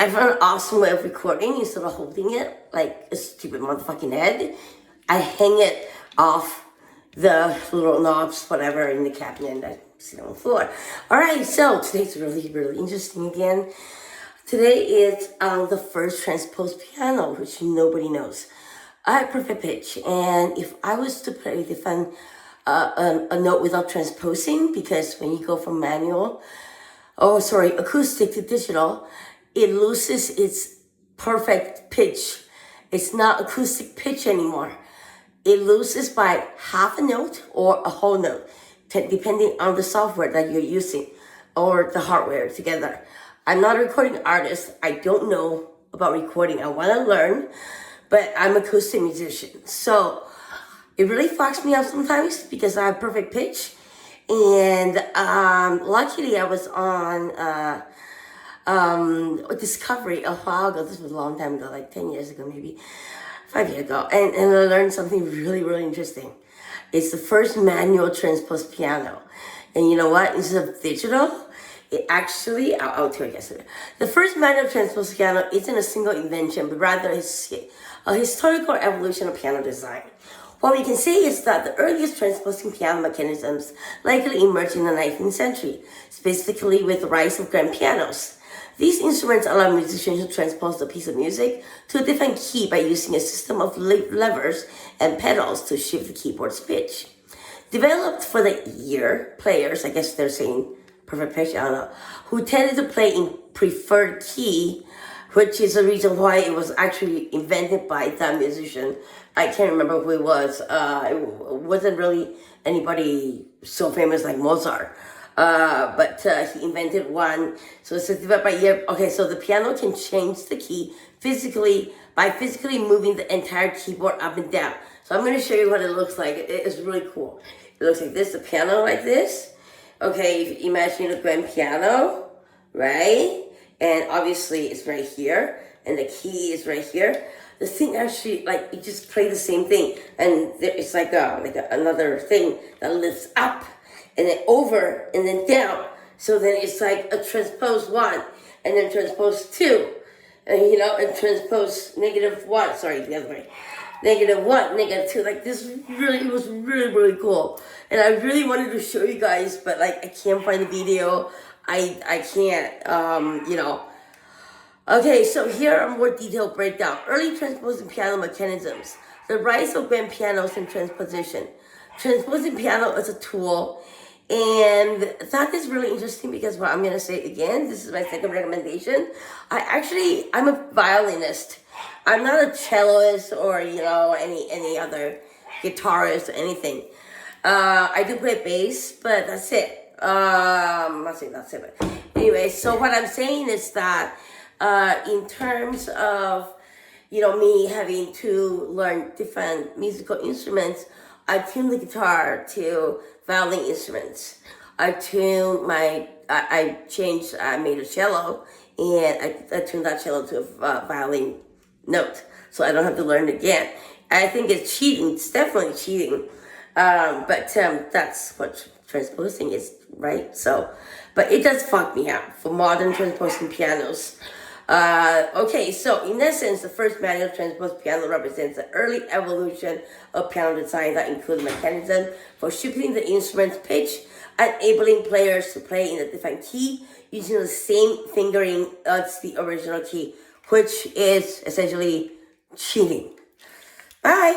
I found an awesome way of recording instead of holding it like a stupid motherfucking head. I hang it off the little knobs, whatever, in the cabinet, and I sit on the floor. All right, so today's really, really interesting again. Today is the first transposed piano, which nobody knows. I have perfect pitch, and if I was to play a note without transposing, because when you go from acoustic to digital, it loses its perfect pitch. It's not acoustic pitch anymore. It loses by half a note or a whole note, depending on the software that you're using or the hardware together. I'm not a recording artist. I don't know about recording. I want to learn, but I'm an acoustic musician. So it really fucks me up sometimes because I have perfect pitch. And luckily I was on Discovery a while ago. This was a long time ago, like 10 years ago, maybe 5 years ago. And I learned something really, really interesting. It's the first manual transposed piano. And you know what? Instead of digital, it actually, I'll tell you guys. The first manual transposed piano isn't a single invention, but rather a historical evolution of piano design. What we can say is that the earliest transposing piano mechanisms likely emerged in the 19th century, specifically with the rise of grand pianos. These instruments allow musicians to transpose a piece of music to a different key by using a system of levers and pedals to shift the keyboard's pitch. Developed for the ear players, I guess they're saying perfect pitch, I don't know, who tended to play in preferred key, which is the reason why it was actually invented by that musician. I can't remember who it was. It wasn't really anybody so famous like Mozart. But he invented one. So it's divided by ear. Okay, so the piano can change the key by physically moving the entire keyboard up and down. So I'm going to show you what it looks like. It's really cool. It looks like this, the piano like this. Okay, if you imagine a grand piano, right? And obviously it's right here, and the key is right here. The thing actually, like, it just plays the same thing, and it's like another thing that lifts up, and then over, and then down. So then it's like a transpose 1, and then transpose 2, and and transpose -1. Sorry, the other way. -1, -2. Like this, it was really, really cool, and I really wanted to show you guys, but like I can't find the video. I can't, Okay, so here are more detailed breakdown. Early transposing piano mechanisms. The rise of grand pianos and transposition. Transposing piano is a tool, and that is really interesting because I'm going to say again, this is my second recommendation. I'm a violinist. I'm not a celloist or, any other guitarist or anything. I do play bass, but that's it. That's it. But anyway, so what I'm saying is that in terms of, me having to learn different musical instruments, I tuned the guitar to violin instruments. I made a cello, and I tuned that cello to a violin note, so I don't have to learn it again. I think it's cheating. It's definitely cheating. But that's what transposing is, right? So, but it does fuck me up for modern transposing pianos. Okay, so in essence, the first manual transposed piano represents the early evolution of piano design that includes mechanism for shifting the instrument's pitch, enabling players to play in a different key using the same fingering as the original key, which is essentially cheating. Bye!